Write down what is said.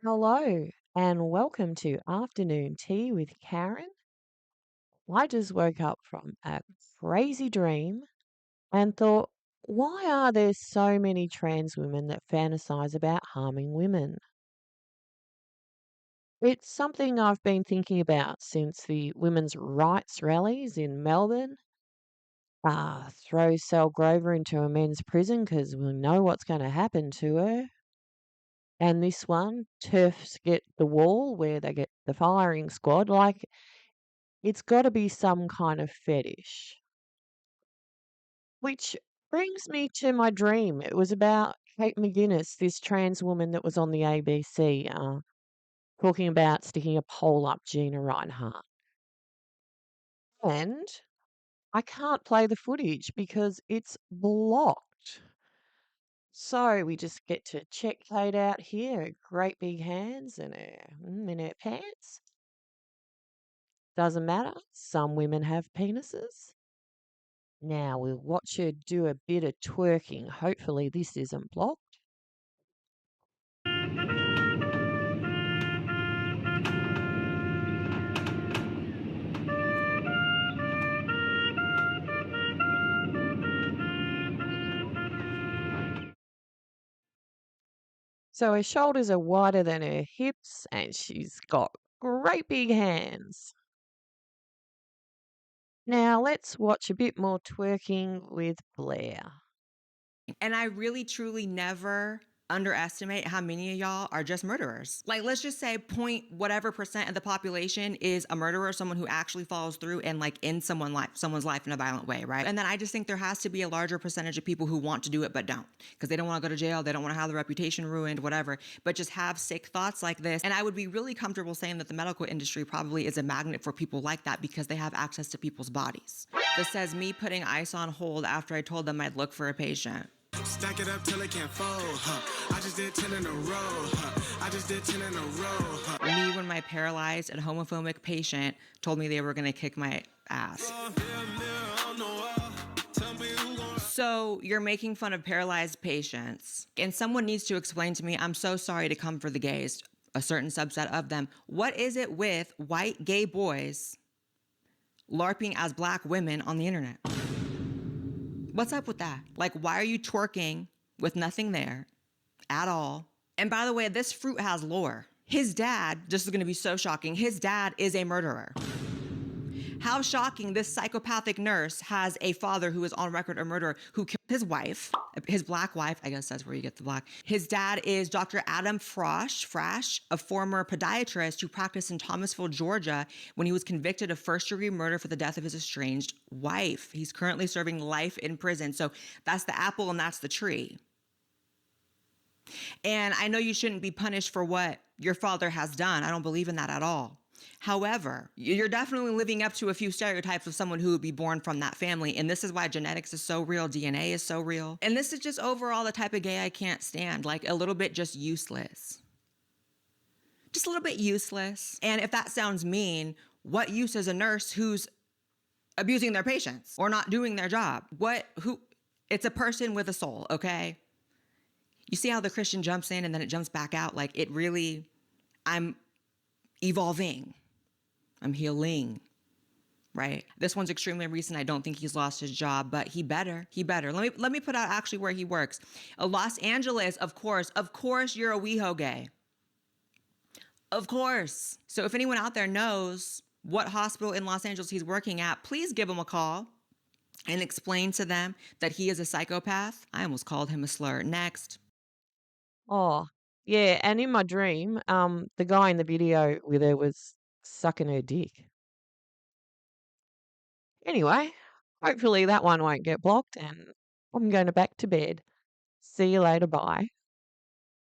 Hello and welcome to Afternoon Tea with Karen. I just woke up from a crazy dream and thought, why are there so many trans women that fantasize about harming women? It's something I've been thinking about since the women's rights rallies in Melbourne. Throw Sal Grover into a men's prison because we know what's going to happen to her. And this one, turfs get the wall where they get the firing squad. It's gotta be some kind of fetish. Which brings me to my dream. It was about Kate McGuinness, this trans woman that was on the ABC, talking about sticking a pole up Gina Rinehart. And I can't play the footage because it's blocked. So we just get to check Kate out here, her great big hands and in her pants. Doesn't matter. Some women have penises. Now we'll watch her do a bit of twerking. Hopefully this isn't blocked. So her shoulders are wider than her hips and she's got great big hands. Now let's watch a bit more twerking with Blair. And I really truly never underestimate how many of y'all are just murderers. Like, let's just say point whatever percent of the population is a murderer, someone who actually follows through and like ends someone's life in a violent way, right? And then I just think there has to be a larger percentage of people who want to do it but don't, because they don't want to go to jail, they don't want to have their reputation ruined, whatever, but just have sick thoughts like this. And I would be really comfortable saying that the medical industry probably is a magnet for people like that because they have access to people's bodies. This says me putting ice on hold after I told them I'd look for a patient. Stack it up till it can't fold. I just did 10 in a row. I just did 10 in a row. Me when my paralyzed and homophobic patient told me they were gonna kick my ass. So you're making fun of paralyzed patients, and someone needs to explain to me, I'm so sorry to come for the gays, a certain subset of them. What is it with white gay boys LARPing as black women on the internet? What's up with that? Like, why are you twerking with nothing there at all? And by the way, this fruit has lore. His dad, this is gonna be so shocking, his dad is a murderer. How shocking, this psychopathic nurse has a father who is on record a murderer who killed his wife, his black wife, I guess that's where you get the black. His dad is Dr. Adam Frash, a former podiatrist who practiced in Thomasville, Georgia, when he was convicted of first-degree murder for the death of his estranged wife. He's currently serving life in prison. So that's the apple and that's the tree. And I know you shouldn't be punished for what your father has done. I don't believe in that at all. However, you're definitely living up to a few stereotypes of someone who would be born from that family. And this is why genetics is so real, DNA is so real. And this is just overall the type of gay I can't stand, like a little bit just useless. Just a little bit useless. And if that sounds mean, what use is a nurse who's abusing their patients or not doing their job? It's a person with a soul, okay? You see how the Christian jumps in and then it jumps back out? Like it really, I'm evolving. I'm healing, right? This one's extremely recent. I don't think he's lost his job, but he better. Let me put out actually where he works. Los Angeles, of course you're a WeHo gay. Of course. So if anyone out there knows what hospital in Los Angeles he's working at, please give him a call and explain to them that he is a psychopath. I almost called him a slur. Next. Oh, yeah, and in my dream, the guy in the video with her was sucking her dick. Anyway, hopefully that one won't get blocked and I'm going to back to bed. See you later, bye.